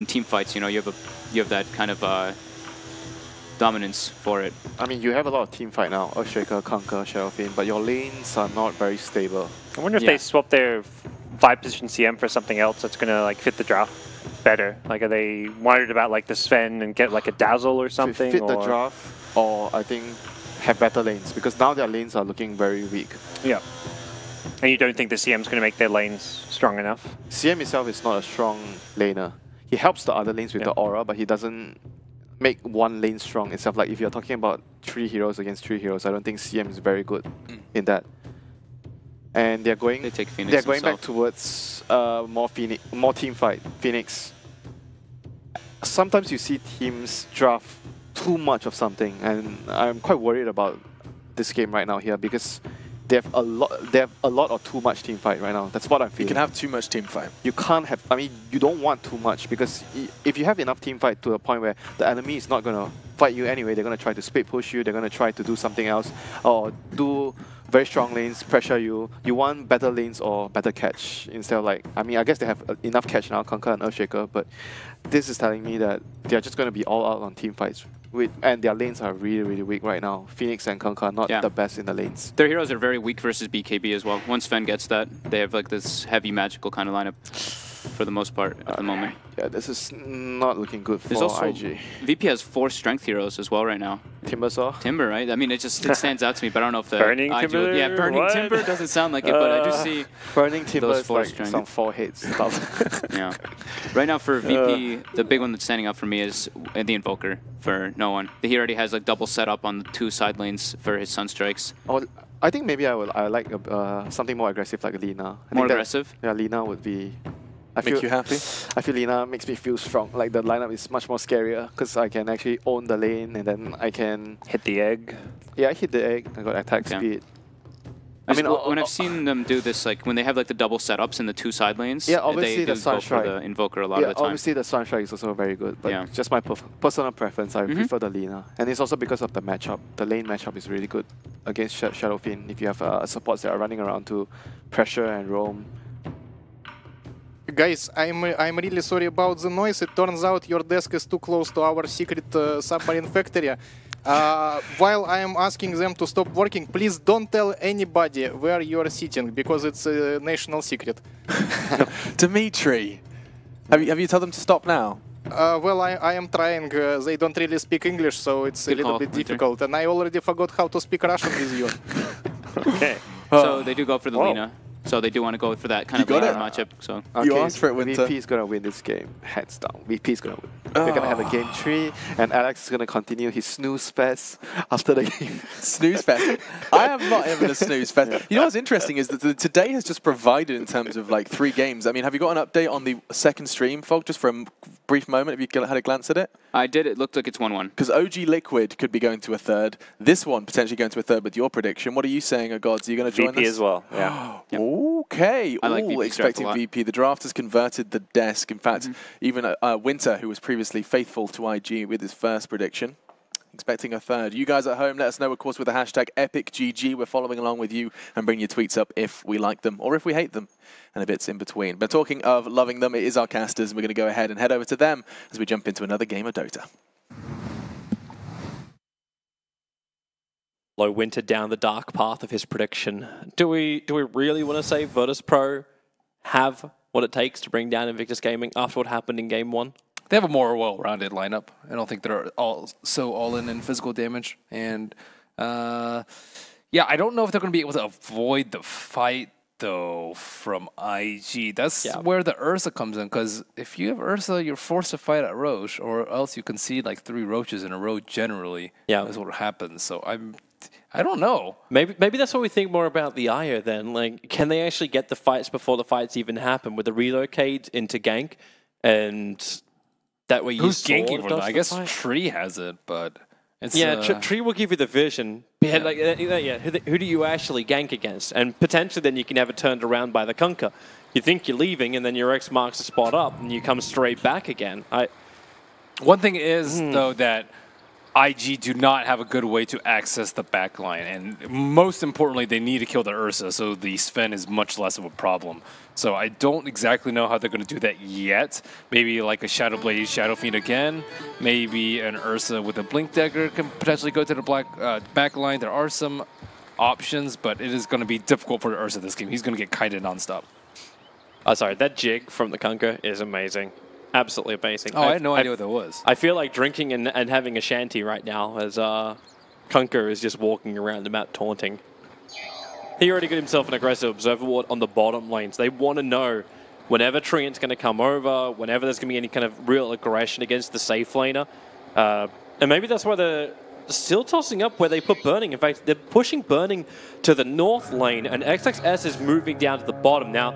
team fights, you know, you have that kind of dominance for it. I mean, you have a lot of team fight now, Earthshaker, Conquer, Shadowfiend, but your lanes are not very stable. I wonder if they swap their 5-position CM for something else that's gonna like fit the draft better. Like, are they worried about like the Sven and get like a Dazzle or something? Fit the draft, or I think have better lanes, because now their lanes are looking very weak. Yeah. And you don't think the CM's gonna make their lanes strong enough? CM itself is not a strong laner. He helps the other lanes with the aura, but he doesn't make one lane strong itself. Like if you're talking about 3 heroes against 3 heroes, I don't think CM is very good in that. And they're going back towards more team fight. Phoenix. Sometimes you see teams draft too much of something, and I'm quite worried about this game right now here, because they have a lot or too much team fight right now. That's what I'm feeling. You can have too much team fight. You can't have, I mean, you don't want too much, because if you have enough team fight to a point where the enemy is not going to fight you anyway, they're going to try to split push you, they're going to try to do something else, or do very strong lanes, pressure you. You want better lanes or better catch instead of like, I mean, I guess they have enough catch now, Conquer and Earthshaker, but this is telling me that they're just going to be all out on team fights. And their lanes are really, really weak right now. Phoenix and Conquer are not the best in the lanes. Their heroes are very weak versus BKB as well. Once Sven gets that, they have like this heavy magical kind of lineup for the most part at the moment. Yeah, this is not looking good for IG. VP has 4 strength heroes as well right now. Timbersaw? Timber, right? I mean, it stands out to me, but I don't know if the Burning Timber? Yeah, Burning Timber doesn't sound like it, but I do see Burning Timber those is 4 like strength. some 4 hits stuff. Yeah. Right now for VP, the big one that's standing out for me is the Invoker for no one. He already has like double setup on the 2 side lanes for his Sunstrikes. Oh, I think maybe I like something more aggressive like Lina. More aggressive? Yeah, Lina would be... Make you happy? I feel Lina makes me feel strong. Like the lineup is much more scarier, because I can actually own the lane, and then I can... Hit the egg. Yeah, I hit the egg. I got attack speed. I mean, when I've seen them do this, like when they have like the double setups in the 2 side lanes, obviously they do go for the Invoker a lot of the time. Obviously the Sunstrike is also very good, but just my personal preference, I prefer the Lina. And it's also because of the matchup. The lane matchup is really good against Shadowfiend if you have supports that are running around to pressure and roam. Guys, I'm really sorry about the noise. It turns out your desk is too close to our secret submarine factory. While I am asking them to stop working, please don't tell anybody where you are sitting, because it's a national secret. Dimitri, have you told them to stop now? Well, I am trying. They don't really speak English, so it's a little bit difficult. And I already forgot how to speak Russian with you. Okay. So they do go for the Lina. So they do want to go for that kind of laner matchup. So you asked for it, Winter. VP is going to win this game, hands down. VP is going to win. We're going to have a game 3, and Alex is going to continue his snooze fest after the game. Snooze fest? I am not even a snooze fest. You know what's interesting is that today has just provided in terms of like 3 games. I mean, have you got an update on the second stream, Folk, just for a brief moment? Have you had a glance at it? I did. It looked like it's 1-1. Because OG Liquid could be going to a 3rd. This one potentially going to a 3rd. But your prediction, what are you saying, Gods? Are you going to join VP this? as well, yeah. Okay. I like VP expecting VP. The draft has converted the desk. In fact, even Winter, who was previously faithful to IG with his first prediction, expecting a 3rd. You guys at home, let us know, of course, with the hashtag EpicGG. We're following along with you and bring your tweets up if we like them or if we hate them, and a bits in between. But talking of loving them, it is our casters, and we're going to go ahead and head over to them as we jump into another game of Dota. Low Winter down the dark path of his prediction. Do we really want to say Virtus.pro have what it takes to bring down Invictus Gaming after what happened in Game 1? They have a more well-rounded lineup. I don't think they're all in physical damage. And yeah, I don't know if they're going to be able to avoid the fight, though, from IG. That's where the Ursa comes in, because if you have Ursa, you're forced to fight at Roche, or else you concede like 3 Roaches in a row generally. Yeah. That's what happens. So I don't know. Maybe that's what we think more about the IO then. Like, can they actually get the fights before the fights even happen with the relocate into gank? And that way you Who's ganking for them? I guess Tree has it, but it's Tree will give you the vision. But like, who do you actually gank against? And potentially then you can have it turned around by the Conquer. You think you're leaving, and then your X marks the spot up, and you come straight back again. One thing is, though, that IG do not have a good way to access the backline, and most importantly, they need to kill the Ursa, so the Sven is much less of a problem. So I don't exactly know how they're going to do that yet. Maybe like a Shadow Blade, Shadow Fiend again. Maybe an Ursa with a Blink Dagger can potentially go to the backline. There are some options, but it is going to be difficult for the Ursa this game. He's going to get kited nonstop. Oh, sorry, that jig from the Kunkka is amazing. Absolutely amazing. Oh, I had no idea what that was. I feel like drinking and having a shanty right now as Kunkka is just walking around the map taunting. He already got himself an aggressive Observer Ward on the bottom lanes. They want to know whenever Treant's going to come over, whenever there's going to be any kind of real aggression against the safe laner. And maybe that's why they're still tossing up where they put Burning. In fact, they're pushing Burning to the north lane, and XXS is moving down to the bottom. Now,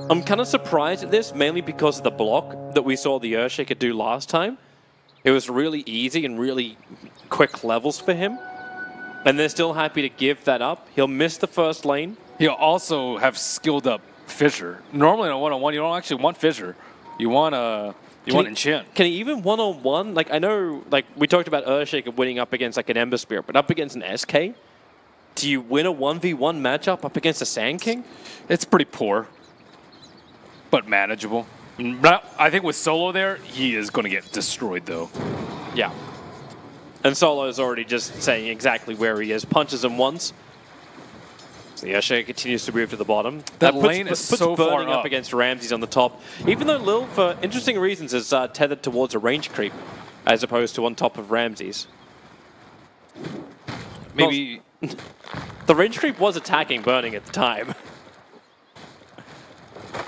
I'm kind of surprised at this, mainly because of the block that we saw the Earthshaker do last time. It was really easy and really quick levels for him. And they're still happy to give that up. He'll miss the first lane. He'll also have skilled up Fissure. Normally in a one-on-one, you don't actually want Fissure. You want Enchant. Can he even one-on-one? Like, I know, like, we talked about Earthshaker winning up against, like, an Ember Spirit, but up against an SK? Do you win a 1v1 matchup up against a Sand King? It's pretty poor, but manageable. I think with Solo there, he is going to get destroyed, though. Yeah. And Solo is already just saying exactly where he is. Punches him once. So the Earthshaker continues to move to the bottom. That lane is so far Burning up against Ramses on the top. Even though Lil, for interesting reasons, is tethered towards a range creep, as opposed to on top of Ramses. Maybe... The range creep was attacking Burning at the time.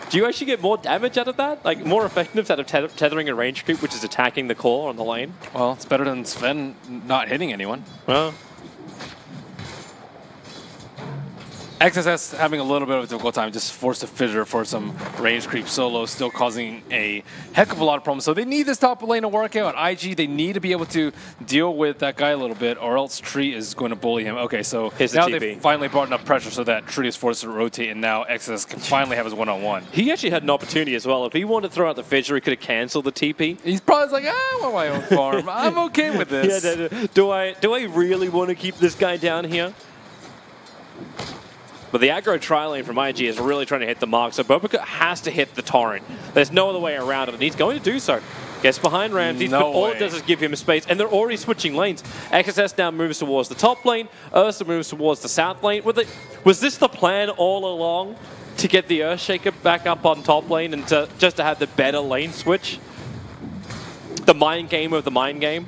Do you actually get more damage out of that? Like, more effectiveness out of tethering a range creep, which is attacking the core on the lane? Well, it's better than Sven not hitting anyone. Well... XSS having a little bit of a difficult time, just forced to Fissure for some range creep. Solo still causing a heck of a lot of problems. So they need this top lane to work out. IG, they need to be able to deal with that guy a little bit, or else Tree is going to bully him. Okay, so now they've finally brought enough pressure so that Tree is forced to rotate, and now XSS can finally have his one-on-one. He actually had an opportunity as well. If he wanted to throw out the Fissure, he could have cancelled the TP. He's probably like, I want my own farm. I'm okay with this. Yeah, do I really want to keep this guy down here? But the aggro tri-lane from IG is really trying to hit the mark, so Bobica has to hit the Torrent. There's no other way around it, and he's going to do so. Gets behind Ramses, but all it does is give him space, and they're already switching lanes. XSS now moves towards the top lane, Ursa moves towards the south lane. Was this the plan all along, to get the Earthshaker back up on top lane and just to have the better lane switch? The mind game of the mind game?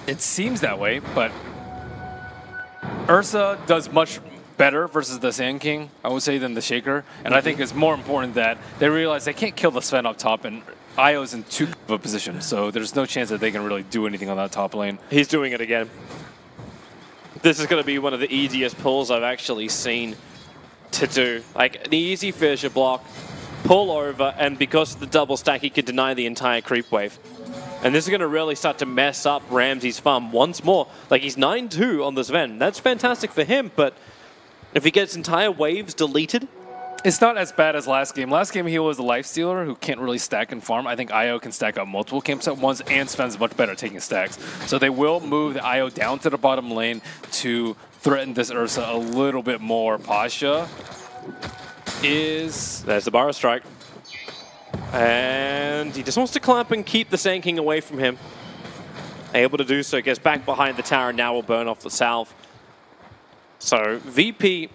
It seems that way, but Ursa does much better versus the Sand King, I would say, than the Shaker. And I think it's more important that they realize they can't kill the Sven up top, and Io's in too good of a position, so there's no chance that they can really do anything on that top lane. He's doing it again. This is going to be one of the easiest pulls I've actually seen to do. Like, the easy Fissure block, pull over, and because of the double stack, he can deny the entire creep wave. And this is going to really start to mess up Ramses' farm once more. Like, he's 9-2 on the Sven. That's fantastic for him, but if he gets entire waves deleted... It's not as bad as last game. Last game, he was the Lifestealer who can't really stack and farm. I think Io can stack up multiple camps at once, and Sven's much better at taking stacks. So they will move the Io down to the bottom lane to threaten this Ursa a little bit more. Pasha is... There's the Barra Strike. And he just wants to clamp and keep the Sand King away from him. Able to do so, gets back behind the tower, and now will burn off the south. So, VP,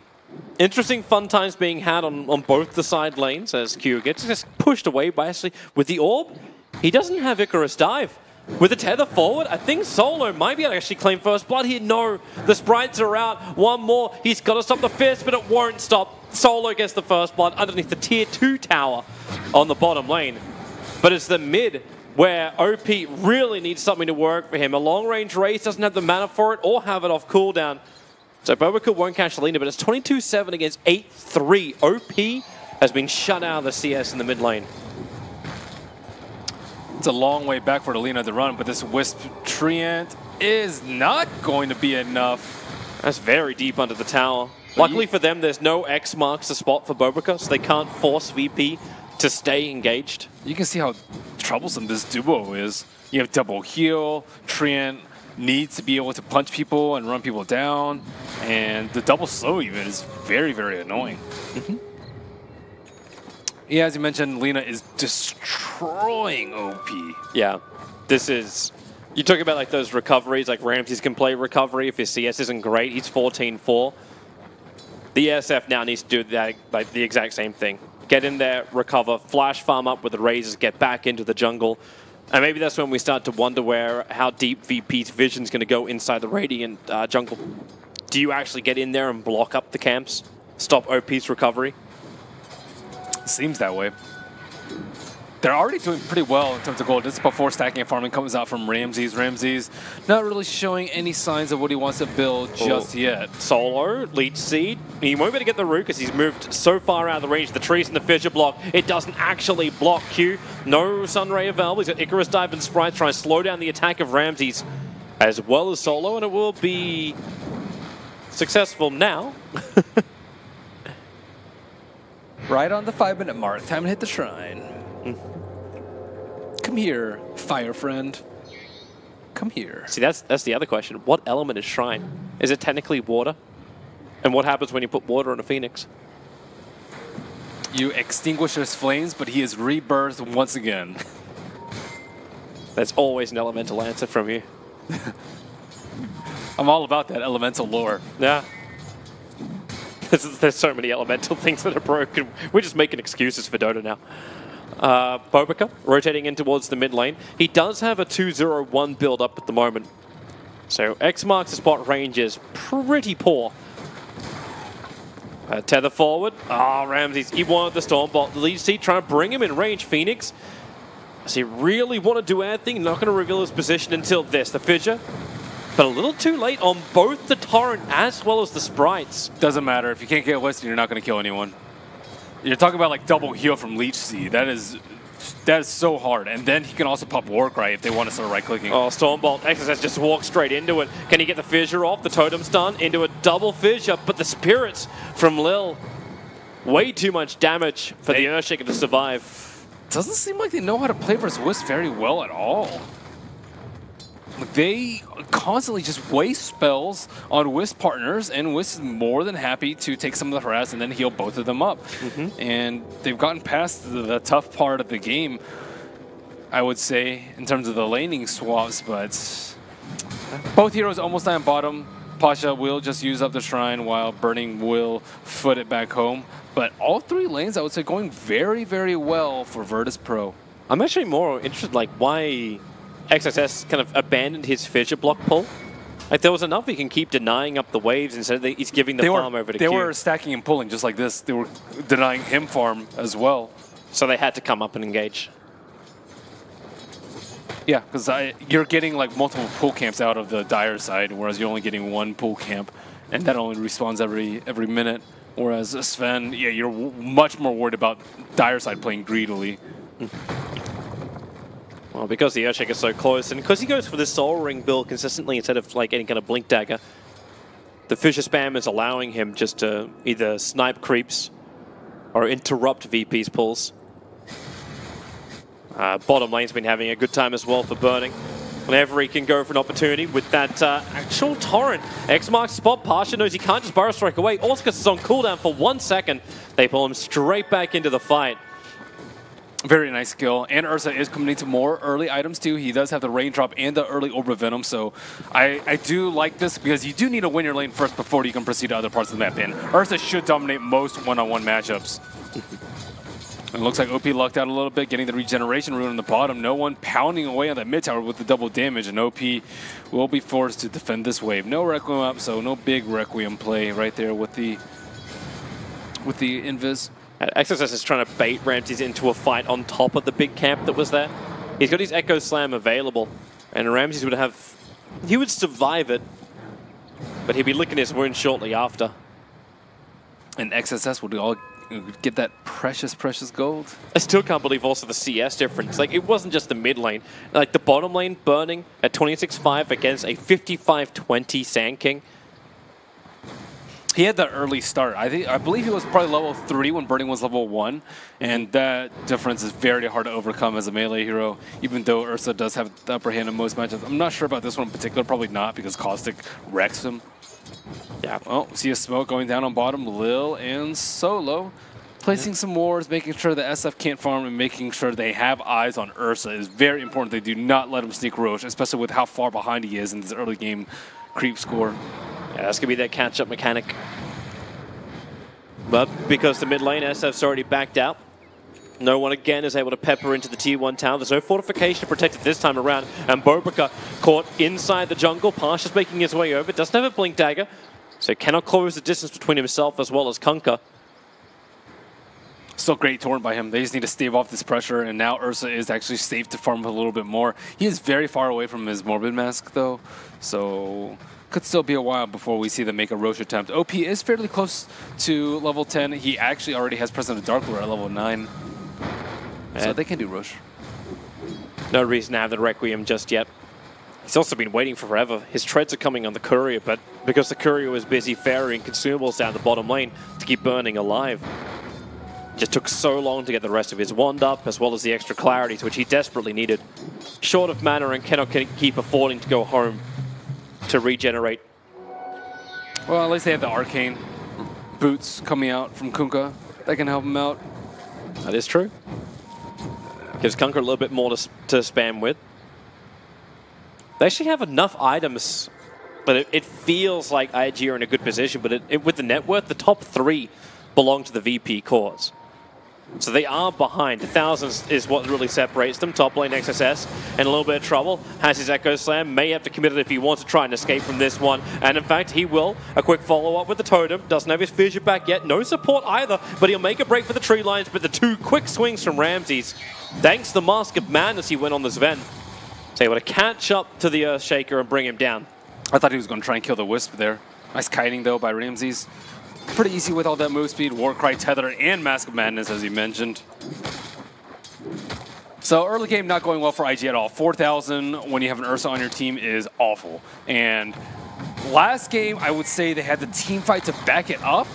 interesting fun times being had on both the side lanes as Q gets just pushed away by actually with the orb. He doesn't have Icarus dive. With the tether forward, I think Solo might be able to actually claim first blood here. No, the sprites are out. One more. He's got to stop the fist, but it won't stop. Solo gets the first blood underneath the tier 2 tower on the bottom lane. But it's the mid where OP really needs something to work for him. A long-range race doesn't have the mana for it or have it off cooldown. So Bobica won't catch the leader, but it's 22-7 against 8-3. OP has been shut out of the CS in the mid lane. It's a long way back for the Lina to run, but this Wisp Treant is not going to be enough. That's very deep under the tower. Luckily for them, there's no X marks the spot for Bobica, so they can't force VP to stay engaged. You can see how troublesome this duo is. You have double heal, Treant needs to be able to punch people and run people down, and the double slow even is very, very annoying. Yeah, as you mentioned, Lina is destroying OP. Yeah, this is... You talk about like those recoveries, like Ramses can play recovery if his CS isn't great. He's 14-4. The SF now needs to do that, like the exact same thing. Get in there, recover, flash farm up with the razors, get back into the jungle. And maybe that's when we start to wonder how deep VP's vision is going to go inside the Radiant jungle. Do you actually get in there and block up the camps? Stop OP's recovery? Seems that way. They're already doing pretty well in terms of gold. This is before stacking and farming comes out from Ramses. Ramses not really showing any signs of what he wants to build just yet. Solo, Leech Seed. He won't be able to get the root because he's moved so far out of the range. The trees and the fissure block. It doesn't actually block Q. No Sunray available. He's got Icarus Dive and Sprite trying to slow down the attack of Ramses as well as Solo, and it will be successful now. Right on the 5-minute mark. Time to hit the shrine. Come here, fire friend. Come here. See, that's the other question. What element is Shrine? Is it technically water? And what happens when you put water on a Phoenix? You extinguish his flames, but he is rebirthed once again. That's always an elemental answer from you. I'm all about that elemental lore. Yeah. There's so many elemental things that are broken. We're just making excuses for Dota now. Bobica rotating in towards the mid lane. He does have a 2-0-1 build up at the moment. So X marks the spot range is pretty poor. Tether forward. Ramses, he wanted the Stormbolt. The lead seat trying to bring him in range. Phoenix, does he really want to do anything? Not going to reveal his position until this. The fissure, but a little too late on both the Torrent as well as the Sprites. Doesn't matter. If you can't get Weston, you're not going to kill anyone. You're talking about like double heal from Leech Seed. That is so hard. And then he can also pop Warcry if they want to start right-clicking. Oh, Stormbolt. XSS just walks straight into it. Can he get the fissure off? The totem stun into a double fissure, but the spirits from Lil. Way too much damage for the Earthshaker to survive. Doesn't seem like they know how to play versus Wisp very well at all. Like they constantly just waste spells on Wisp partners, and Wisp is more than happy to take some of the harass and then heal both of them up. And they've gotten past the tough part of the game, I would say, in terms of the laning swaps, but both heroes almost die on bottom. Pasha will just use up the shrine while Burning will foot it back home. But all three lanes, I would say, going very, very well for Virtus.pro. I'm actually more interested, like, why XSS kind of abandoned his fissure block pull. Like, there was enough he can keep denying up the waves instead of he's giving the farm over to Q. They were stacking and pulling just like this. They were denying him farm as well. So they had to come up and engage. Yeah, because you're getting like multiple pull camps out of the Dire side, whereas you're only getting one pull camp, and that only respawns every minute. Whereas Sven, yeah, you're much more worried about Dire side playing greedily. Well, because the Earthshaker is so close, and because he goes for this Soul Ring build consistently instead of like any kind of Blink Dagger, the Fissure spam is allowing him just to either snipe creeps or interrupt VP's pulls. Bottom lane's been having a good time as well for Burning. Whenever he can go for an opportunity with that actual Torrent. X marks spot. Pasha knows he can't just Burrow Strike away. Orticus is on cooldown for 1 second. They pull him straight back into the fight. Very nice skill. And Ursa is coming into more early items too. He does have the Raindrop and the early Orb of Venom. So I do like this because you do need to win your lane first before you can proceed to other parts of the map. And Ursa should dominate most one-on-one matchups. It looks like OP lucked out a little bit, getting the regeneration rune on the bottom. No one pounding away on that mid tower with the double damage, and OP will be forced to defend this wave. No Requiem up, so no big Requiem play right there with the Invis. XSS is trying to bait Ramses into a fight on top of the big camp that was there. He's got his Echo Slam available, and Ramses would have... He would survive it, but he'd be licking his wounds shortly after. And XSS would all get that precious, precious gold. I still can't believe also the CS difference. Like, it wasn't just the mid lane. Like, the bottom lane Burning at 26-5 against a 55-20 Sand King. he had that early start. I believe he was probably level 3 when Burning was level 1, and that difference is very hard to overcome as a melee hero, even though Ursa does have the upper hand in most matchups. I'm not sure about this one in particular, probably not, because Caustic wrecks him. Yeah, well, see a smoke going down on bottom, Lil and Solo. Placing some wards, making sure the SF can't farm, and making sure they have eyes on Ursa is very important. They do not let him sneak Roche, especially with how far behind he is in this early game creep score. Yeah, that's going to be that catch-up mechanic. But because the mid lane, SF's already backed out, no one again is able to pepper into the T1 tower. There's no fortification to protect it this time around. And Bobica caught inside the jungle. Pasha's making his way over. Doesn't have a Blink Dagger, so cannot close the distance between himself as well as Kunkka. Still great torrent by him. They just need to stave off this pressure, and now Ursa is actually safe to farm a little bit more. He is very far away from his Morbid Mask, though, so could still be a while before we see them make a Roche attempt. OP is fairly close to level 10. He actually already has President Dark Lord at level 9, so they can do Roche. No reason to have the Requiem just yet. He's also been waiting for forever. His treads are coming on the Courier, but because the Courier was busy ferrying consumables down the bottom lane to keep Burning alive, just took so long to get the rest of his wand up, as well as the extra clarity, which he desperately needed. Short of mana and cannot keep affording to go home to regenerate. Well, at least they have the Arcane boots coming out from Kunkka that can help him out. That is true. Gives Kunkka a little bit more to spam with. They actually have enough items, but it feels like IG are in a good position, but with the net worth, the top 3 belong to the VP cores. So they are behind. 1,000 is what really separates them. Top lane XSS in a little bit of trouble. Has his Echo Slam. May have to commit it if he wants to try and escape from this one. And in fact, he will. A quick follow-up with the Totem. Doesn't have his Fissure back yet. No support either, but he'll make a break for the tree lines. But the 2 quick swings from Ramses. Thanks to the Mask of Madness, he went on this Ven. So able to catch up to the Earthshaker and bring him down. I thought he was going to try and kill the Wisp there. Nice kiting, though, by Ramses. Pretty easy with all that move speed, Warcry, Tether, and Mask of Madness, as you mentioned. So early game not going well for IG at all. 4,000 when you have an Ursa on your team is awful. And last game, I would say they had the team fight to back it up.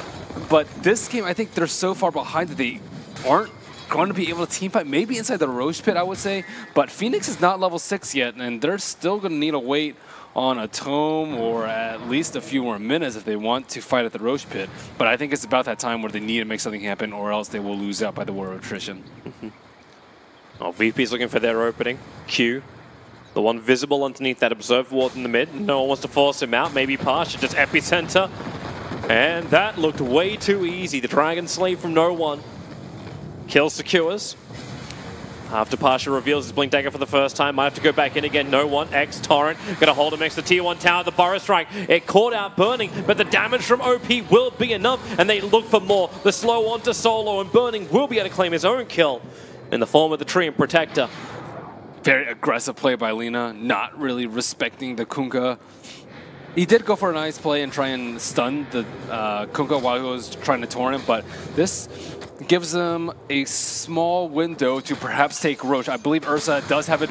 But this game, I think they're so far behind that they aren't going to be able to team fight. Maybe inside the Roche pit, I would say. But Phoenix is not level 6 yet, and they're still going to need to wait on a tome or at least a few more minutes if they want to fight at the Roche pit. But I think it's about that time where they need to make something happen, or else they will lose out by the war of attrition. Oh, VP's looking for their opening. Q, the one visible underneath that observer ward in the mid. No one wants to force him out. Maybe Pasha, just Epicenter. And that looked way too easy. The Dragon Slave from no one. Kill secures. After Pasha reveals his Blink Dagger for the first time, might have to go back in again. No one. X Torrent gonna hold him next to T1 tower. The Burrow Strike. It caught out Burning, but the damage from OP will be enough, and they look for more. The slow on to Solo, and Burning will be able to claim his own kill in the form of the Tree and Protector. Very aggressive play by Lina, not really respecting the Kunkka. He did go for a nice play and try and stun the Kunkka while he was trying to torrent, but this gives them a small window to perhaps take Roche. I believe Ursa does have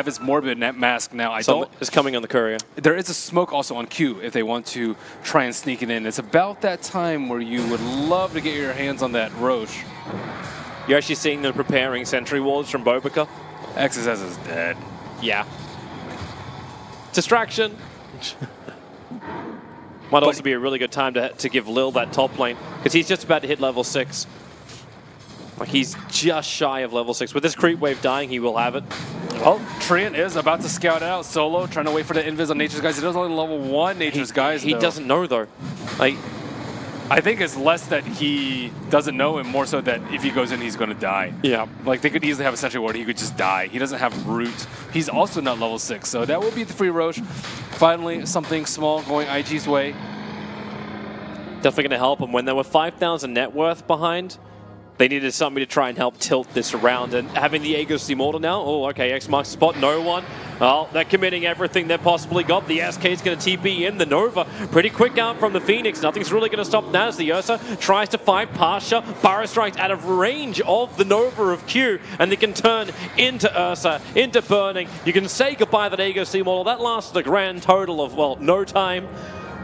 his Morbid Mask now. It's coming on the Courier. There is a smoke also on Q if they want to try and sneak it in. It's about that time where you would love to get your hands on that Roche. You're actually seeing them preparing sentry wards from Bobica. XSS is dead. Yeah. Distraction. Might also be a really good time to give Lil that top lane, because he's just about to hit level 6. Like, he's just shy of level 6. With this creep wave dying, he will have it. Oh, Treant is about to scout out Solo, trying to wait for the invis on Nature's Guys. He does only level 1 Nature's Guys, He doesn't know, though. Like, I think it's less that he doesn't know and more so that if he goes in, he's going to die. Yeah. Like, they could easily have a Sentry Ward. He could just die. He doesn't have Root. He's also not level 6, so that will be the free Roche. Finally, something small going IG's way. Definitely going to help him. When there were 5,000 net worth behind, they needed somebody to try and help tilt this around. And having the Aegis Immortal now, oh, okay, X marks the spot, no one. Oh, they're committing everything they've possibly got. The SK's going to TP in. The Nova, pretty quick out from the Phoenix. Nothing's really going to stop that as the Ursa tries to fight Pasha. Burrow Strikes out of range of the Nova of Q, and they can turn into Ursa, into Burning. You can say goodbye to that Aegis Immortal. That lasted a grand total of, well, no time.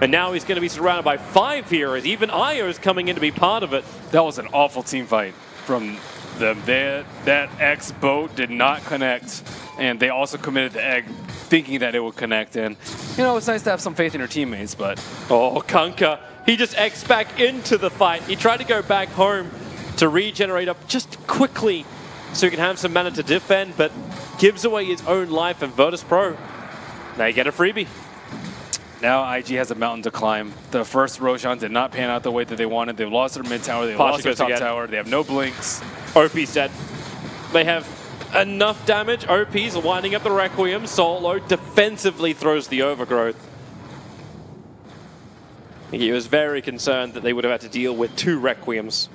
And now he's going to be surrounded by 5 heroes. Even Io's coming in to be part of it. That was an awful team fight from them. That X boat did not connect, and they also committed the egg thinking that it would connect. And, you know, it's nice to have some faith in your teammates, but... Oh, Kunkka. He just X back into the fight. He tried to go back home to regenerate up just quickly so he can have some mana to defend, but gives away his own life, and Virtus.pro, they get a freebie. Now IG has a mountain to climb. The first Roshan did not pan out the way that they wanted. They've lost their mid tower, they've lost their top tower, they have no blinks. OP's dead. They have enough damage. OP's winding up the Requiem. Solo defensively throws the Overgrowth. He was very concerned that they would have had to deal with 2 Requiems.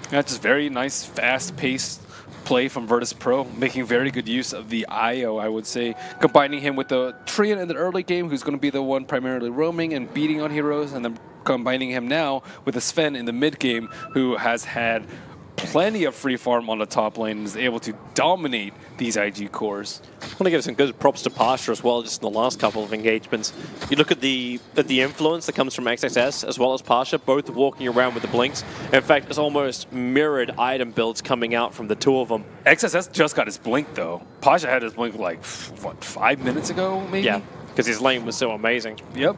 That's just very nice, fast-paced play from Virtus.pro, making very good use of the IO, I would say, combining him with the Treant in the early game, who's going to be the one primarily roaming and beating on heroes, and then combining him now with the Sven in the mid game, who has had plenty of free farm on the top lane and is able to dominate these IG cores. I want to give some good props to Pasha as well, just in the last couple of engagements. You look at the influence that comes from XXS as well as Pasha, both walking around with the blinks. In fact, it's almost mirrored item builds coming out from the 2 of them. XSS just got his blink though. Pasha had his blink like, what, 5 minutes ago maybe? Yeah, because his lane was so amazing. Yep.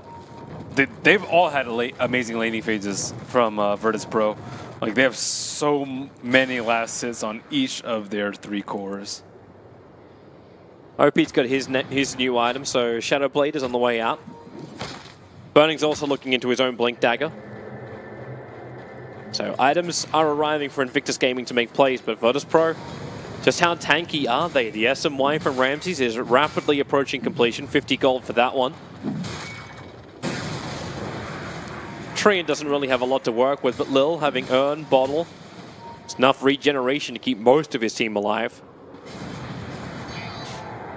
They've all had amazing laning phases from Virtus.pro. Like, they have so many last hits on each of their 3 cores. OP's got his new item, so Shadow Blade is on the way out. Burning's also looking into his own Blink Dagger. So items are arriving for Invictus Gaming to make plays, but Virtus.pro, just how tanky are they? The SMY from Ramses is rapidly approaching completion, 50 gold for that one. Treant doesn't really have a lot to work with, but Lil, having Urn, Bottle, it's enough regeneration to keep most of his team alive.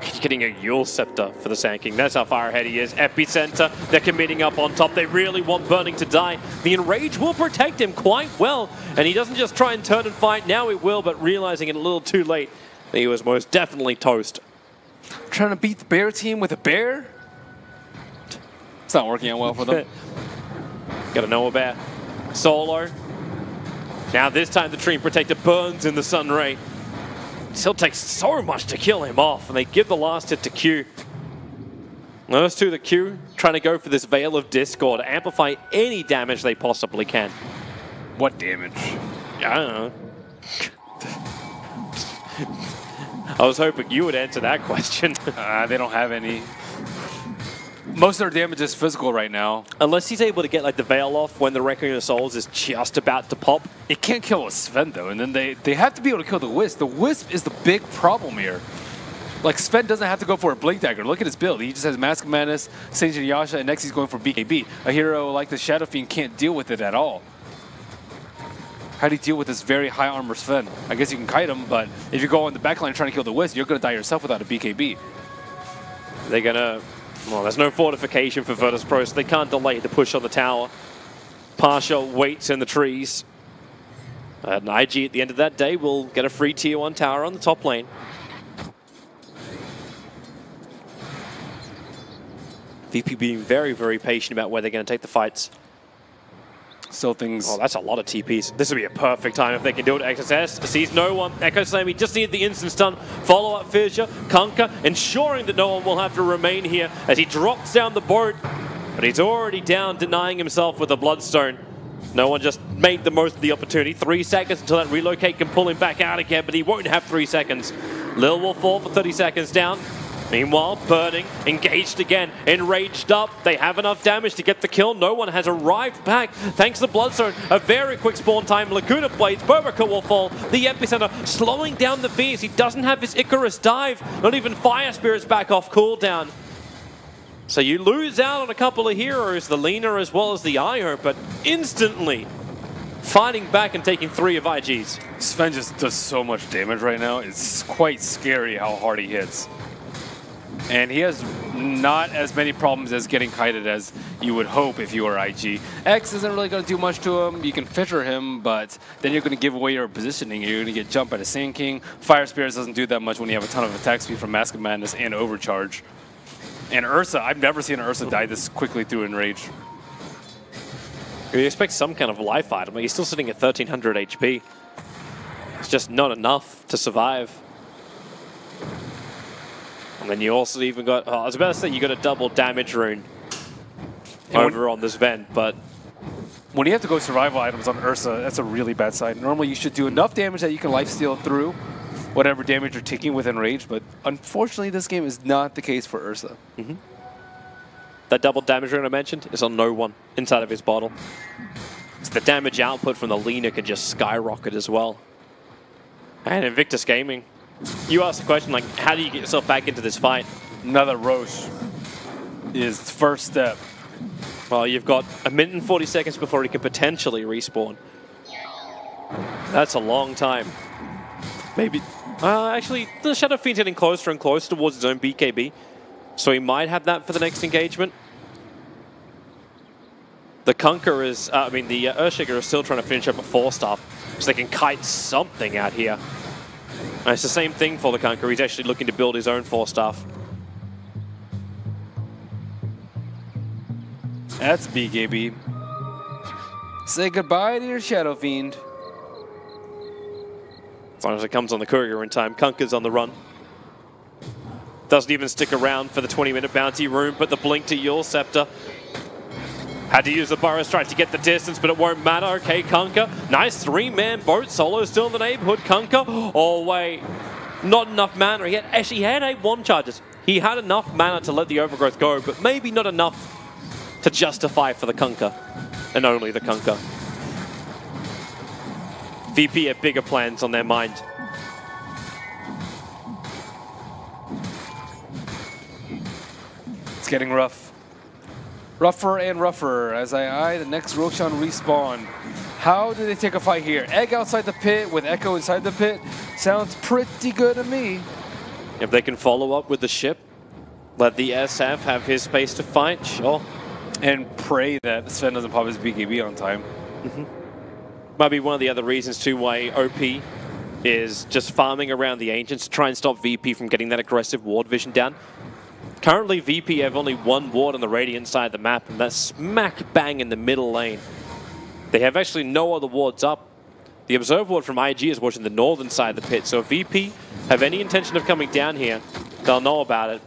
He's getting a Yule Scepter for the Sand King. That's how far ahead he is. Epicenter, they're committing up on top. They really want Burning to die. The Enrage will protect him quite well, and he doesn't just try and turn and fight. Now he will, but realizing it a little too late, he was most definitely toast. Trying to beat the bear team with a bear? It's not working out well for them. Got to know about Solo. Now this time the Treant Protector burns in the Sun Ray. Still takes so much to kill him off, and they give the last hit to Q. Those two, the Q, trying to go for this Veil of Discord to amplify any damage they possibly can. What damage? I don't know. I was hoping you would answer that question. They don't have any. Most of their damage is physical right now. Unless he's able to get like the Veil off when the Requiem of Souls is just about to pop. It can't kill a Sven though, and then they have to be able to kill the Wisp. The Wisp is the big problem here. Like, Sven doesn't have to go for a Blink Dagger. Look at his build. He just has Mask of Madness, Sage and Yasha, and next he's going for BKB. A hero like the Shadow Fiend can't deal with it at all. How do you deal with this very high armor Sven? I guess you can kite him, but if you go on the backline trying to kill the Wisp, you're going to die yourself without a BKB. They're going to... Well, there's no fortification for Virtus.pro, so they can't delay the push on the tower. Pasha waits in the trees. And IG at the end of that day will get a free tier 1 tower on the top lane. VP being very, very patient about where they're going to take the fights. So things... Oh, that's a lot of TPs. This would be a perfect time if they can do it. XSS sees no one. Echo Slam, he just needed the instant stun. Follow-up fissure. Kunkka ensuring that no one will have to remain here as he drops down the boat. But he's already down, denying himself with a Bloodstone. No one just made the most of the opportunity. 3 seconds until that relocate can pull him back out again, but he won't have 3 seconds. Lil will fall for 30 seconds down. Meanwhile, Burning, engaged again, enraged up. They have enough damage to get the kill. No one has arrived back. Thanks to Bloodstone, a very quick spawn time. Laguna Blades, Berberka will fall. The Epicenter slowing down the Fears. He doesn't have his Icarus dive. Not even Fire Spirit's back off cooldown. So you lose out on a couple of heroes, the Lina as well as the Io, but instantly fighting back and taking 3 of IG's. Sven just does so much damage right now. It's quite scary how hard he hits. And he has not as many problems as getting kited as you would hope if you were IG. X isn't really going to do much to him. You can fisher him, but then you're going to give away your positioning. You're going to get jumped by the Sand King. Fire Spirits doesn't do that much when you have a ton of attack speed from Mask of Madness and Overcharge. And Ursa, I've never seen Ursa die this quickly through Enrage. You expect some kind of life item, but he's still sitting at 1300 HP. It's just not enough to survive. And then you also even got, I was about to say you got a double damage rune over on this vent, but when you have to go survival items on Ursa, that's a really bad sign. Normally you should do enough damage that you can lifesteal through whatever damage you're taking with Enrage, but unfortunately this game is not the case for Ursa. That double damage rune I mentioned is on no one inside of his bottle. So the damage output from the Lina can just skyrocket as well. And Invictus Gaming, you asked the question, like, how do you get yourself back into this fight? Another Roche is first step. Well, you've got a minute and 40 seconds before he can potentially respawn. That's a long time. Maybe. Actually, the Shadow Fiend's getting closer and closer towards his own BKB. So he might have that for the next engagement. The Kunkka is, the Earthshaker is still trying to finish up a 4-star, so they can kite something out here. And it's the same thing for the Kunkka. He's actually looking to build his own 4-star. That's BKB. Say goodbye to your Shadow Fiend. As long as it comes on the courier in time. Kunkka's on the run. Doesn't even stick around for the 20-minute bounty room, but the blink to Yule Scepter. Had to use the Burrow Strike to get the distance, but it won't matter. Okay, Kunkka. Nice 3-man boat. Solo still in the neighborhood. Kunkka. Oh, wait. Not enough mana. He had 8 wand charges. He had enough mana to let the Overgrowth go, but maybe not enough to justify for the Kunkka. And only the Kunkka. VP have bigger plans on their mind. It's getting rough. Rougher and rougher as I eye the next Roshan respawn. How do they take a fight here? Egg outside the pit with Echo inside the pit. Sounds pretty good to me. If they can follow up with the ship, let the SF have his space to fight, sure. And pray that Sven doesn't pop his BKB on time. Might be one of the other reasons too why OP is just farming around the Ancients to try and stop VP from getting that aggressive ward vision down. Currently, VP have only 1 ward on the Radiant side of the map, and that's smack bang in the middle lane. They have actually no other wards up. The Observe ward from IG is watching the northern side of the pit, so if VP have any intention of coming down here, they'll know about it.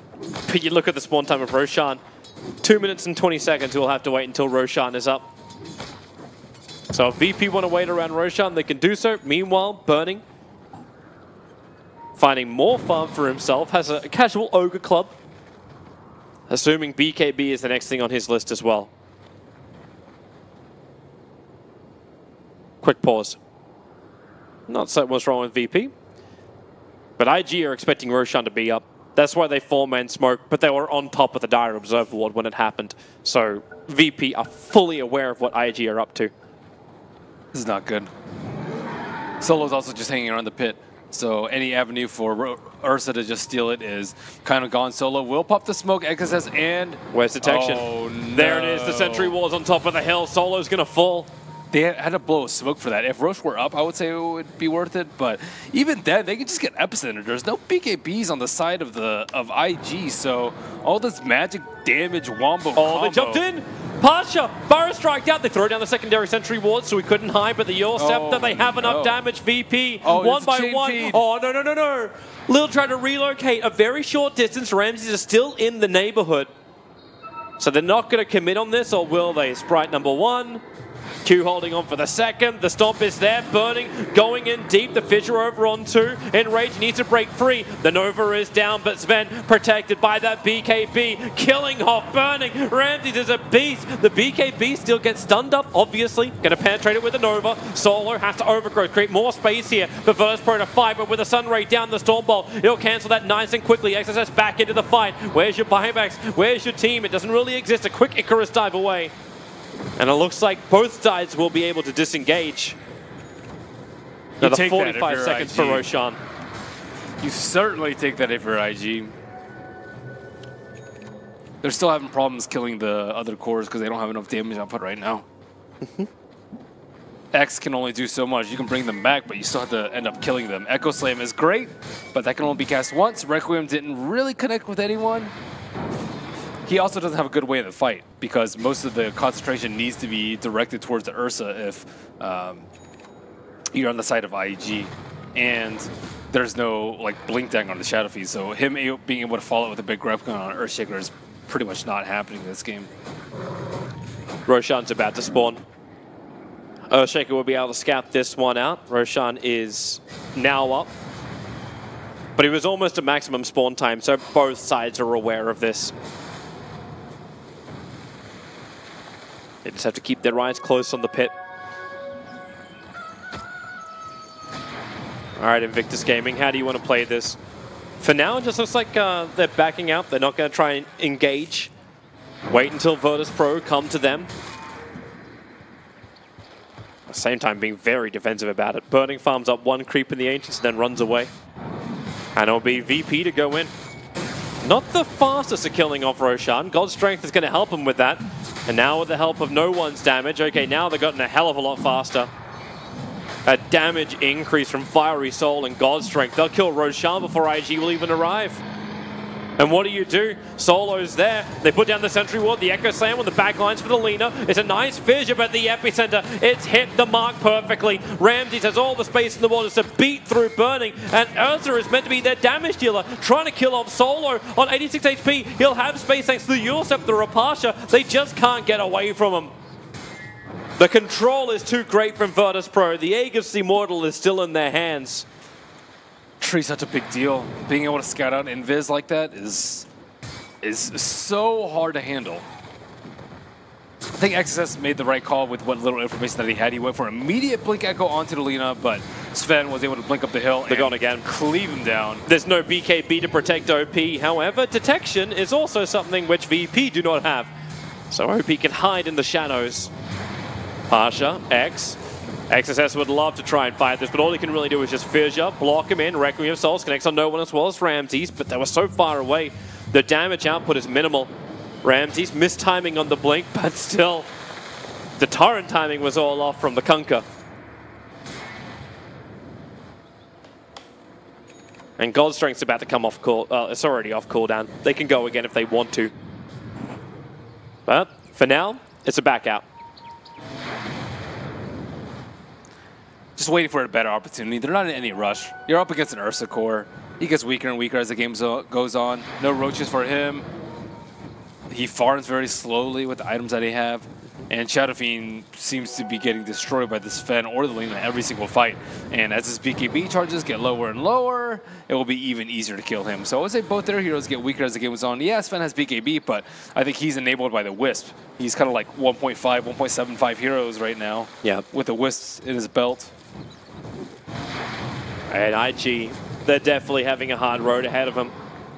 But you look at the spawn time of Roshan, 2 minutes and 20 seconds, we'll have to wait until Roshan is up. So if VP want to wait around Roshan, they can do so. Meanwhile, Burning, finding more farm for himself, has a casual Ogre Club. Assuming BKB is the next thing on his list as well. Quick pause. Not so much wrong with VP. But IG are expecting Roshan to be up. That's why they 4-man smoke, but they were on top of the Dire Observe ward when it happened. So VP are fully aware of what IG are up to. This is not good. Solo's also just hanging around the pit. So any avenue for Ursa to just steal it is kind of gone. Solo will pop the smoke. Ekka says, and... Where's detection? Oh, no. There it is. The sentry wall's on top of the hill. Solo's going to fall. They had to blow a smoke for that. If Roche were up, I would say it would be worth it. But even then, they can just get Epicenter. There's no BKBs on the side of IG. So all this magic damage wombo combo. They jumped in. Pasha, Burrow striked out. They throw down the secondary sentry ward, so we couldn't hide. But the Yule Scepter, they have enough damage. VP, 1 by 1. Feed. Oh, no. Lil tried to relocate a very short distance. Ramses is still in the neighborhood. So they're not going to commit on this, or will they? Sprite number 1. Q holding on for the second. The stomp is there. Burning, going in deep. The Fissure over on 2. Enrage needs to break free. The Nova is down, but Sven protected by that BKB. Killing off Burning. Ramses is a beast. The BKB still gets stunned up, obviously. Going to penetrate it with the Nova. Solo has to overgrowth, create more space here for Virtus.pro to fight, but with a Sun Ray down the Storm Bolt, it'll cancel that nice and quickly. XSS back into the fight. Where's your buybacks? Where's your team? It doesn't really exist. A quick Icarus dive away. And it looks like both sides will be able to disengage. Another 45 seconds for Roshan. You certainly take that if you're IG. They're still having problems killing the other cores because they don't have enough damage output right now. X can only do so much. You can bring them back, but you still have to end up killing them. Echo Slam is great, but that can only be cast once. Requiem didn't really connect with anyone. he also doesn't have a good way in the fight because most of the concentration needs to be directed towards the Ursa if you're on the side of IEG. And there's no like blink dang on the Shadow Feed, so him being able to follow it with a big grab gun on Earthshaker is pretty much not happening in this game. Roshan's about to spawn. Earthshaker will be able to scout this one out. Roshan is now up. But he was almost at maximum spawn time, so both sides are aware of this. They just have to keep their eyes close on the pit. All right, Invictus Gaming, how do you want to play this? For now, it just looks like they're backing out. They're not going to try and engage. Wait until Virtus.pro come to them. At the same time, being very defensive about it. Burning farms up one creep in the Ancients and then runs away. And it'll be VP to go in. Not the fastest at killing off Roshan. God's Strength is going to help him with that. And now with the help of no one's damage, okay, now they've gotten a hell of a lot faster. A damage increase from Fiery Soul and God's Strength. They'll kill Roshan before IG will even arrive. And what do? Solo's there. They put down the Sentry Ward, the Echo Slam on the back lines for the Lina. It's a nice fissure, but the Epicenter, it's hit the mark perfectly. Ramses has all the space in the water to beat through Burning, and Ursa is meant to be their damage dealer, trying to kill off Solo on 86 HP. He'll have space thanks to the Eul Scepter Rapasha. They just can't get away from him. The control is too great from Virtus.pro. The Aegis Immortal is still in their hands. Tree's such a big deal. Being able to scout out Invis like that is so hard to handle. I think XSS made the right call with what little information that he had. He went for immediate Blink Echo onto the Lina, but Sven was able to blink up the hill They're gone again. Cleave him down. There's no BKB to protect OP. However, detection is also something which VP do not have. So OP can hide in the shadows. Pasha, X. XSS would love to try and fight this, but all he can really do is just fissure, block him in. Requiem of Souls connects on no one as well as Ramses, but they were so far away. The damage output is minimal. Ramses mistiming on the blink, but still, the torrent timing was all off from the Kunkka. And God's Strength's about to come off cool. It's already off cooldown. They can go again if they want to. But for now, it's a back out. Just waiting for a better opportunity. They're not in any rush. You're up against an Ursa core. He gets weaker and weaker as the game goes on. No roaches for him. He farms very slowly with the items that he have. And Shadow Fiend seems to be getting destroyed by this Fen or the Lina every single fight. And as his BKB charges get lower and lower, it will be even easier to kill him. So I would say both their heroes get weaker as the game goes on. Yeah, Fen has BKB, but I think he's enabled by the Wisp. He's kind of like 1.5, 1.75 heroes right now. Yeah. With the Wisp in his belt. And IG, they're definitely having a hard road ahead of them.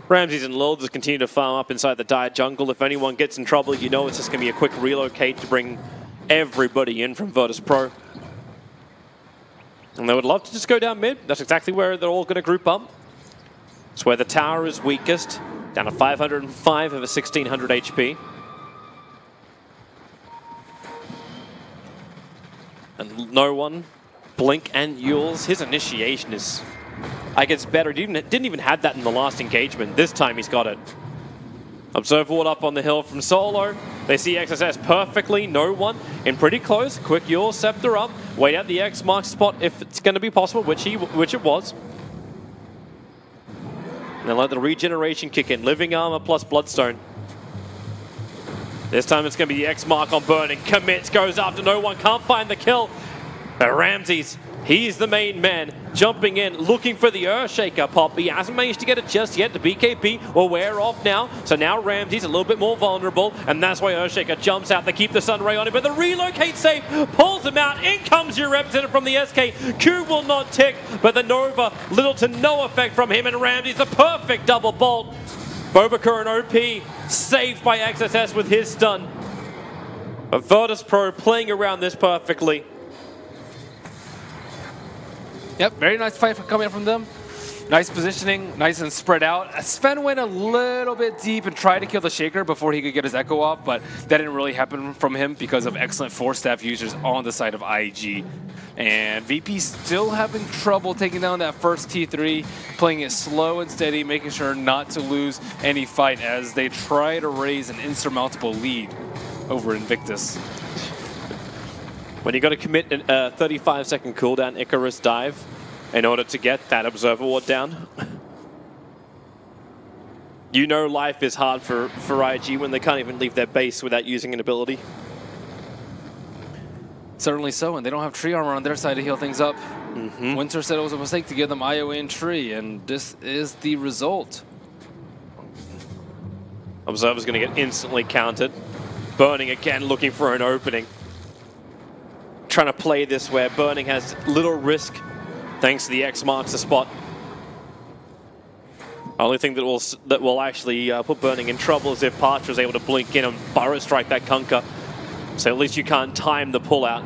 Ramses and Lil just continue to farm up inside the dire jungle. If anyone gets in trouble, you know it's just going to be a quick relocate to bring everybody in from Virtus.pro. And they would love to just go down mid. That's exactly where they're all going to group up. It's where the tower is weakest, down to 505 of a 1600 HP. And no one, Blink and Eul's, his initiation is, I guess, better. Didn't even have that in the last engagement. This time he's got it. Observe Ward up on the hill from Solo. They see XSS perfectly. No one in pretty close. Quick Eul Scepter up. Wait out the X mark spot if it's going to be possible, which it was. And then let the regeneration kick in. Living Armor plus Bloodstone. This time it's going to be the X mark on Burning. Commits, goes after no one. Can't find the kill. But Ramses, he's the main man, jumping in, looking for the Earthshaker pop. He hasn't managed to get it just yet. The BKB will wear off now. So now Ramses a little bit more vulnerable, and that's why Earthshaker jumps out. They keep the Sunray on him, but the relocate save pulls him out. In comes your representative from the SK. Q will not tick, but the Nova, little to no effect from him, and Ramses, the perfect double bolt. Bobakar and OP saved by XSS with his stun. But Virtus.pro playing around this perfectly. Yep, very nice fight coming from them. Nice positioning, nice and spread out. Sven went a little bit deep and tried to kill the Shaker before he could get his Echo off, but that didn't really happen from him because of excellent force staff users on the side of IG. And VP still having trouble taking down that first T3, playing it slow and steady, making sure not to lose any fight as they try to raise an insurmountable lead over Invictus. When you got to commit a 35-second cooldown Icarus dive in order to get that Observer Ward down, you know life is hard for IG when they can't even leave their base without using an ability. Certainly so, and they don't have tree armor on their side to heal things up. Winter said it was a mistake to give them IO in tree, and this is the result. Observer's going to get instantly countered. Burning again, looking for an opening. Trying to play this where Burning has little risk thanks to the X marks the spot. Only thing that will actually put Burning in trouble is if Parcher is able to blink in and Burrow strike that Kunkka. So at least you can't time the pullout.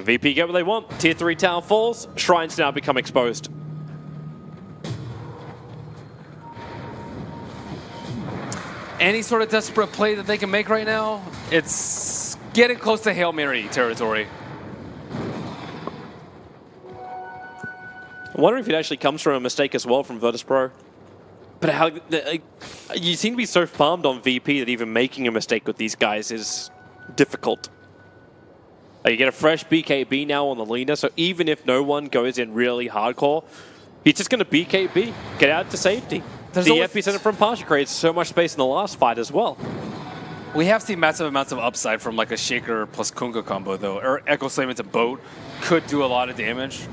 VP get what they want. Tier 3 tower falls. Shrines now become exposed. Any sort of desperate play that they can make right now, it's getting close to Hail Mary territory. I'm wondering if it actually comes from a mistake as well from Virtus.pro. But how you seem to be so farmed on VP that even making a mistake with these guys is difficult. You get a fresh BKB now on the Lina, so even if no one goes in really hardcore, he's just going to BKB, get out to safety. The Epicenter from Pasha creates so much space in the last fight as well. We have seen massive amounts of upside from like a Shaker plus Kunkka combo though, or Echo Slam into Boat could do a lot of damage.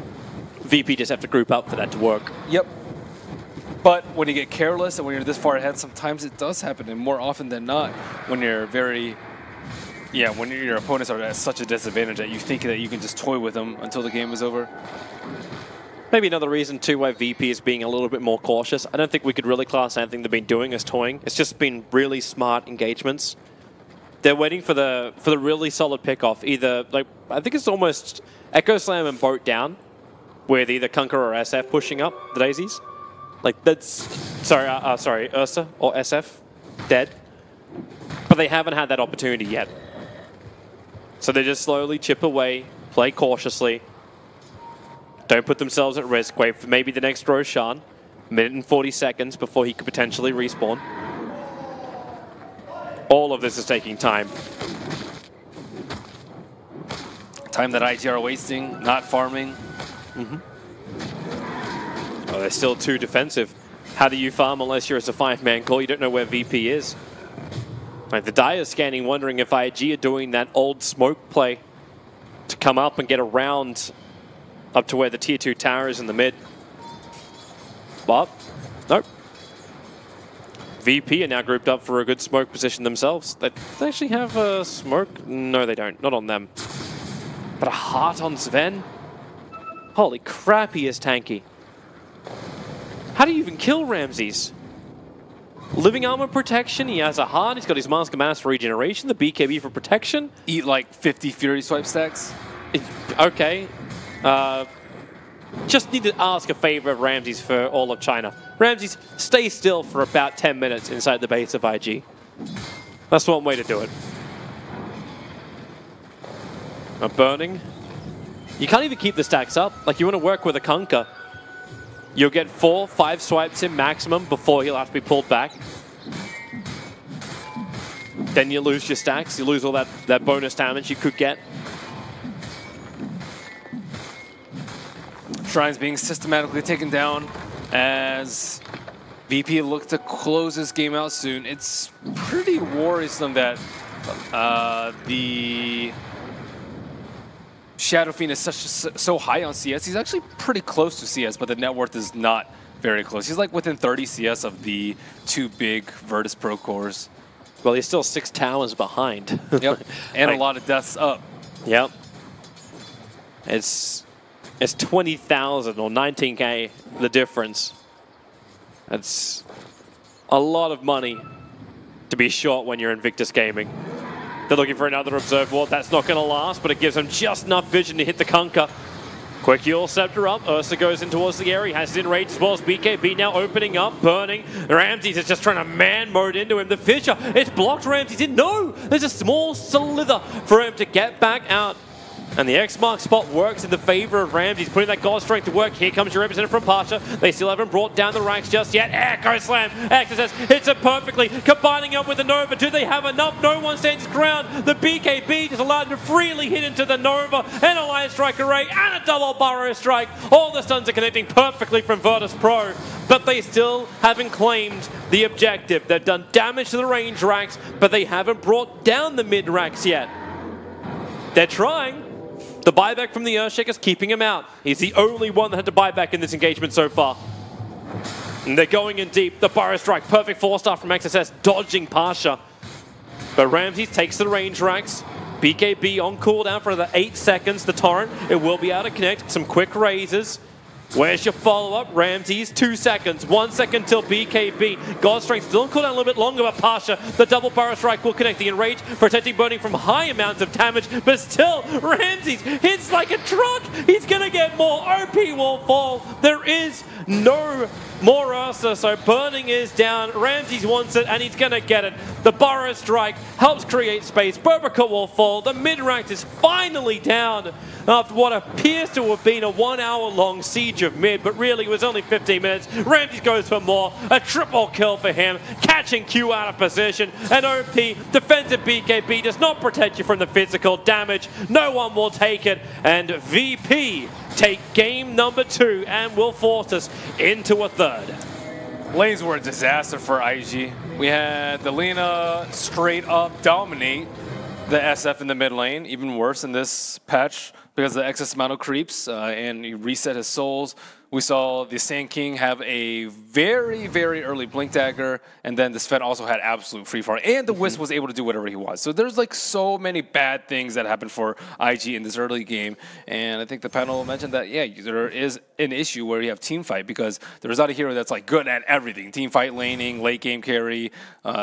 VP just have to group up for that to work. Yep. But when you get careless and when you're this far ahead, sometimes it does happen, and more often than not, when you're when your opponents are at such a disadvantage that you think that you can just toy with them until the game is over. Maybe another reason too why VP is being a little bit more cautious. I don't think we could really class anything they've been doing as toying. It's just been really smart engagements. They're waiting for the really solid pickoff. Either like I think it's almost Echo Slam and Boat down, with either Kunkka or SF pushing up the daisies. Like that's sorry, Ursa or SF dead, but they haven't had that opportunity yet. So they just slowly chip away, play cautiously, don't put themselves at risk. Wait for maybe the next Roshan, minute and 40 seconds before he could potentially respawn. All of this is taking time. Time that IG are wasting, not farming. Oh, they're still too defensive. How do you farm unless you're a 5-man call? You don't know where VP is. Like the Dire scanning, wondering if IG are doing that old smoke play to come up and get around up to where the tier 2 tower is in the mid. But, nope. VP are now grouped up for a good smoke position themselves. They actually have a smoke? No, they don't. Not on them. But a heart on Sven? Holy crap, he is tanky. How do you even kill Ramses? Living armor protection, he has a heart, he's got his Mask of Mass for regeneration, the BKB for protection. Eat like 50 Fury swipe stacks. Okay. Just need to ask a favor of Ramses for all of China. Ramses, stay still for about 10 minutes inside the base of IG. That's one way to do it. Burning. You can't even keep the stacks up. Like, you want to work with a Kunkka. You'll get 4, 5 swipes in maximum before he'll have to be pulled back. Then you lose your stacks. You lose all that bonus damage you could get. Shrines being systematically taken down as VP look to close this game out soon. It's pretty worrisome that the Shadow Fiend is so high on CS. He's actually pretty close to CS, but the net worth is not very close. He's like within 30 CS of the 2 big Virtus.pro cores. Well, he's still 6 towers behind. Yep, and a lot of deaths up. Yep. It's 20,000 or 19K, the difference. That's a lot of money to be short when you're Invictus Gaming. They're looking for another Observe Ward. That's not going to last, but it gives them just enough vision to hit the Kunkka. Quick Yule Scepter up. Ursa goes in towards the area. Has it in range as well as BKB now opening up, burning. Ramses is just trying to man mode into him. The Fisher, it's blocked Ramses in. No! There's a small slither for him to get back out. And the X-Mark spot works in the favor of Ramses, putting that God Strength to work. Here comes your representative from Pasha. They still haven't brought down the ranks just yet. Echo Slam. Exorcist hits it perfectly, combining up with the Nova. Do they have enough? No one stands his ground. The BKB just allowed him to freely hit into the Nova, and a Lion Strike Array, and a double Burrow Strike. All the stuns are connecting perfectly from Virtus.pro, but they still haven't claimed the objective. They've done damage to the range racks, but they haven't brought down the mid racks yet. They're trying. The buyback from the Earthshaker's keeping him out. He's the only one that had to buy back in this engagement so far. And they're going in deep. The Burrow Strike, perfect 4-star from XSS, dodging Pasha. But Ramses takes the range racks. BKB on cooldown for another 8 seconds. The Torrent, it will be able to connect. Some quick raises. Where's your follow-up? Ramses, 2 seconds. 1 second till BKB. God Strength still on cooldown a little bit longer, but Pasha, the double Burrow Strike will connect the Enrage, protecting Burning from high amounts of damage, but still, Ramses hits like a truck. He's going to get more. OP will fall. There is no more Ursa, so Burning is down. Ramses wants it, and he's going to get it. The Burrow Strike helps create space. Burberka will fall. The mid-rank is finally down after what appears to have been a 1 hour-long siege of mid, but really it was only 15 minutes. Ramses goes for more. A triple kill for him, catching Q out of position. And OP, defensive BKB, does not protect you from the physical damage. No one will take it. And VP take game number 2 and will force us into a third. Lanes were a disaster for IG. We had the Lina straight up dominate the SF in the mid lane, even worse in this patch because of the excess amount of creeps, and he reset his souls. We saw the Sand King have a very, very early Blink Dagger, and then the Sven also had absolute free fall, and the Wisp was able to do whatever he wants. So there's like so many bad things that happened for IG in this early game, and I think the panel mentioned that, yeah, there is an issue where you have team fight because there's not a hero that's like good at everything. Team fight, laning, late game carry,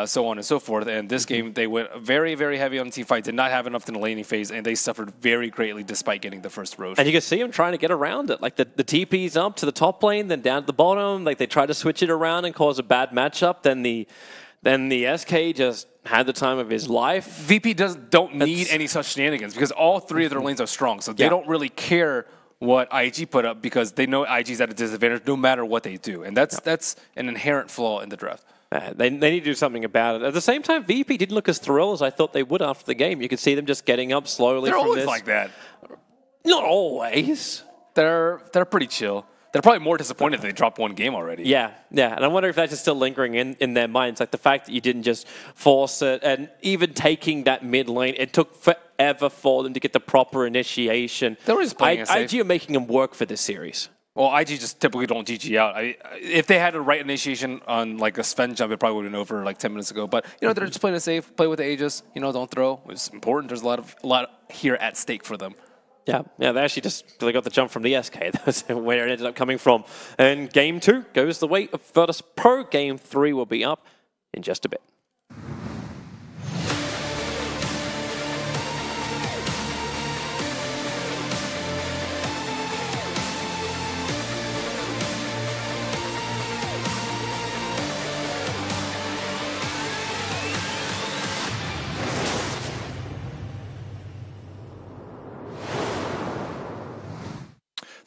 so on and so forth. And this game, they went very, very heavy on team fight, did not have enough in the laning phase, and they suffered very greatly despite getting the first Roche. And you can see him trying to get around it. Like the TP's up to the top lane, then down to the bottom. Like they try to switch it around and cause a bad matchup. Then the SK just had the time of his life. VP don't need any such shenanigans because all 3 of their lanes are strong, so they don't really care what IG put up because they know IG's at a disadvantage no matter what they do, and that's an inherent flaw in the draft. They need to do something about it. At the same time, VP didn't look as thrilled as I thought they would after the game. You could see them just getting up slowly. They're from always this. like that. Not always. They're pretty chill. They're probably more disappointed that they dropped 1 game already. Yeah, and I wonder if that's just still lingering in their minds. Like the fact that you didn't just force it, and even taking that mid lane, it took forever for them to get the proper initiation. They were just playing it safe. IG are making them work for this series. Well, IG just typically don't GG out. If they had a right initiation on like a Sven jump, it probably would have been over like 10 minutes ago. But you know, they're just playing it safe, play with the Aegis. You know, don't throw. It's important. There's a lot here at stake for them. Yeah, they actually they got the jump from the SK. That's where it ended up coming from. And game 2 goes the way of Virtus.pro. Game 3 will be up in just a bit.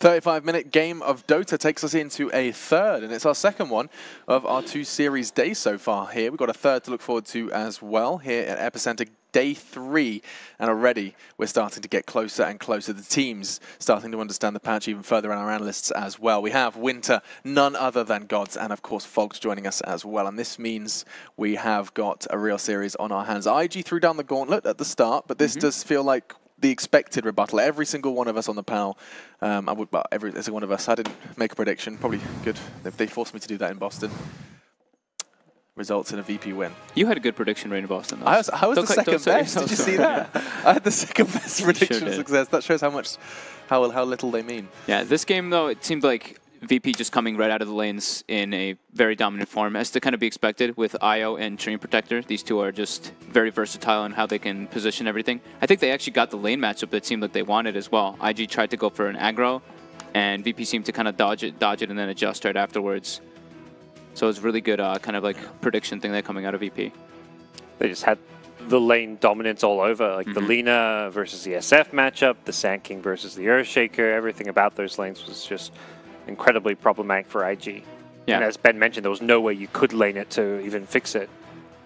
.35-minute game of Dota takes us into a third, and it's our second one of our 2 series days so far here. We've got a third to look forward to as well here at Epicenter, day 3, and already we're starting to get closer and closer. The teams starting to understand the patch even further, and our analysts as well. We have Winter, none other than Gods, and of course Fogs joining us as well, and this means we have got a real series on our hands. IG threw down the gauntlet at the start, but this does feel like the expected rebuttal. Every single one of us on the panel, every single one of us, I didn't make a prediction, probably good if they forced me to do that in Boston. Results in a VP win. You had a good prediction rate in Boston. I was the second best. Did you see that? I had the second best prediction success. That shows how little they mean. Yeah, this game though, it seemed like VP just coming right out of the lanes in a very dominant form, as to kind of be expected with IO and Dream Protector. These two are just very versatile in how they can position everything. I think they actually got the lane matchup that seemed like they wanted as well. IG tried to go for an aggro and VP seemed to kind of dodge it, and then adjust right afterwards. So it was really good kind of like prediction thing there coming out of VP. They just had the lane dominance all over, like the Lina versus the SF matchup, the Sand King versus the Earthshaker, everything about those lanes was just incredibly problematic for IG. Yeah. And as Ben mentioned, there was no way you could lane it to even fix it.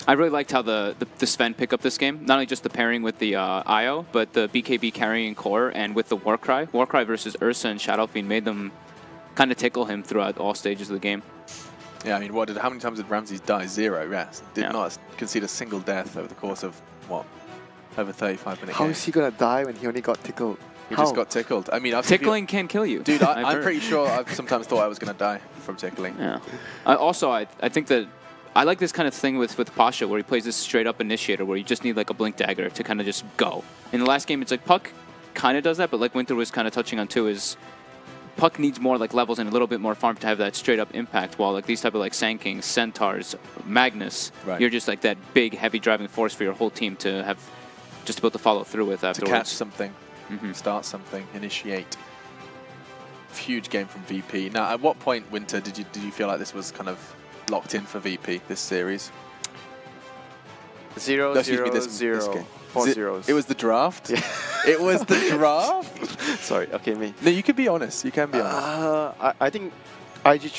I really liked how the Sven picked up this game. Not only just the pairing with the IO, but the BKB carrying core and with the Warcry. Warcry versus Ursa and Shadowfiend made them kind of tickle him throughout all stages of the game. Yeah, I mean, how many times did Ramses die? 0, yes. Did not concede a single death over the course of, what, over 35-minute How game. is he gonna die when he only got tickled? He just got tickled. I mean, tickling can kill you. Dude, I'm pretty sure I've sometimes thought I was going to die from tickling. Yeah. I think that I like this kind of thing with Pasha, where he plays this straight-up initiator, where you just need like a Blink Dagger to kind of just go. In the last game, it's like Puck kind of does that, but like Winter was kind of touching on too, is Puck needs more like levels and a little bit more farm to have that straight-up impact, while like these type of like Sand Kings, Centaurs, Magnus, you're just like that big, heavy driving force for your whole team to have just able to follow through with afterwards. To catch something, start something, initiate. Huge game from VP. Now, at what point, Winter, did you feel like this was kind of locked in for VP, this series? 0, No, excuse 0, me, this 0. game. 4 zeros. It was the draft? Yeah. It was the draft? Sorry, okay, me. No, you can be honest. You can be honest. I think IG